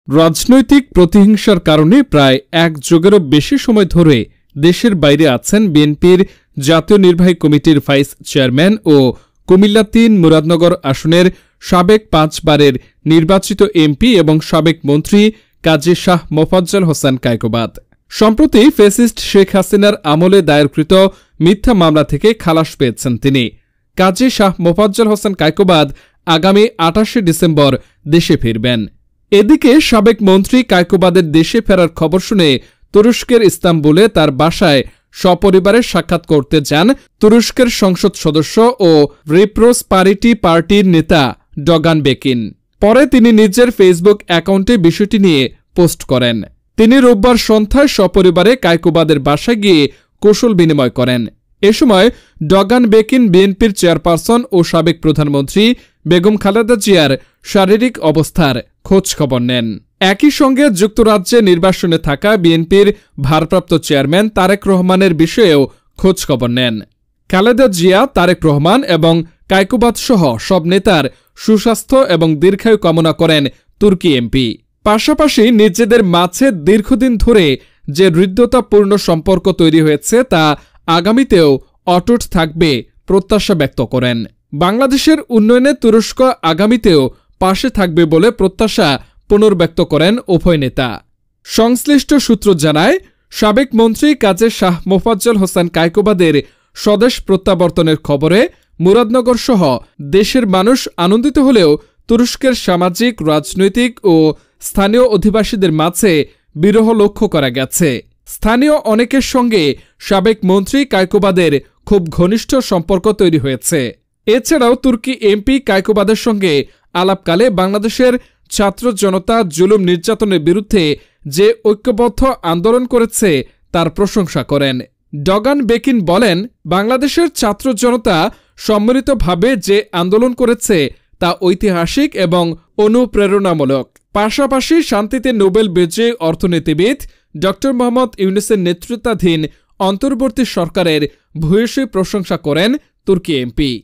রাজনৈতিক প্রতিহিংসার কারণে প্রায় এক যুগেরও বেশি সময় ধরে দেশের বাইরে আছেন বিএনপির জাতীয় নির্বাহী কমিটির ভাইস চেয়ারম্যান ও কুমিল্লা ৩ মুরাদনগর আসনের সাবেক ৫ বারের নির্বাচিত এমপি এবং সাবেক মন্ত্রী কাজী শাহ মোফাজ্জল হোসেন কায়কোবাদ। সম্প্রতি ফ্যাসিস্ট শেখ হাসিনার আমলে দায়েরকৃত মিথ্যা মামলা থেকে খালাস পেয়েছেন তিনি। কাজী শাহ মোফাজ্জল হোসেন কায়কোবাদ আগামী ২৮ ডিসেম্বর দেশে ফিরবেন। এদিকে সাবেক মন্ত্রী কায়কোবাদের দেশে ফেরার খবর শুনে তুরস্কের ইস্তাম্বুলে তার বাসায় সপরিবারে সাক্ষাৎ করতে যান তুরস্কের সংসদ সদস্য ও রিপ্রসপারিটি পার্টির নেতা ডগান বেকিন। পরে তিনি নিজের ফেসবুক অ্যাকাউন্টে বিষয়টি নিয়ে পোস্ট করেন। তিনি রোববার সন্ধ্যায় সপরিবারে কায়কোবাদের বাসায় গিয়ে কৌশল বিনিময় করেন। এ সময় ডগান বেকিন বিএনপির চেয়ারপারসন ও সাবেক প্রধানমন্ত্রী বেগম খালেদা জিয়ার শারীরিক অবস্থার খোঁজ খবর নেন। একই সঙ্গে যুক্তরাজ্যে নির্বাসনে থাকা বিএনপির ভারপ্রাপ্ত চেয়ারম্যান তারেক রহমানের বিষয়েও খোঁজ খবর নেন। খালেদা জিয়া, তারেক রহমান এবং কায়কোবাদ সহ সব নেতার সুস্বাস্থ্য এবং দীর্ঘায়ু কামনা করেন তুর্কি এমপি। পাশাপাশি নিজেদের মাঝে দীর্ঘদিন ধরে যে হৃদ্যতাপূর্ণ সম্পর্ক তৈরি হয়েছে তা আগামীতেও অটুট থাকবে প্রত্যাশা ব্যক্ত করেন। বাংলাদেশের উন্নয়নে তুরস্ক আগামীতেও পাশে থাকবে বলে প্রত্যাশা পুনর্ব্যক্ত করেন উভয় নেতা। সংশ্লিষ্ট সূত্র জানায়, সাবেক মন্ত্রী কাজী শাহ মোফাজ্জল হোসেন কায়কোবাদের স্বদেশ প্রত্যাবর্তনের খবরে মুরাদনগর সহ দেশের মানুষ আনন্দিত হলেও তুরস্কের সামাজিক, রাজনৈতিক ও স্থানীয় অধিবাসীদের মাঝে বিরহ লক্ষ্য করা গেছে। স্থানীয় অনেকের সঙ্গে সাবেক মন্ত্রী কায়কোবাদের খুব ঘনিষ্ঠ সম্পর্ক তৈরি হয়েছে। এছাড়াও তুর্কি এমপি কায়কোবাদের সঙ্গে আলাপকালে বাংলাদেশের ছাত্র জনতা জুলুম নির্যাতনের বিরুদ্ধে যে ঐক্যবদ্ধ আন্দোলন করেছে তার প্রশংসা করেন। ডগান বেকিন বলেন, বাংলাদেশের ছাত্র জনতা সম্মিলিতভাবে যে আন্দোলন করেছে তা ঐতিহাসিক এবং অনুপ্রেরণামূলক। পাশাপাশি শান্তিতে নোবেল বিজয়ী অর্থনীতিবিদ ড মোহাম্মদ ইউনূসের নেতৃত্বাধীন অন্তর্বর্তী সরকারের ভূয়সী প্রশংসা করেন তুর্কি এমপি।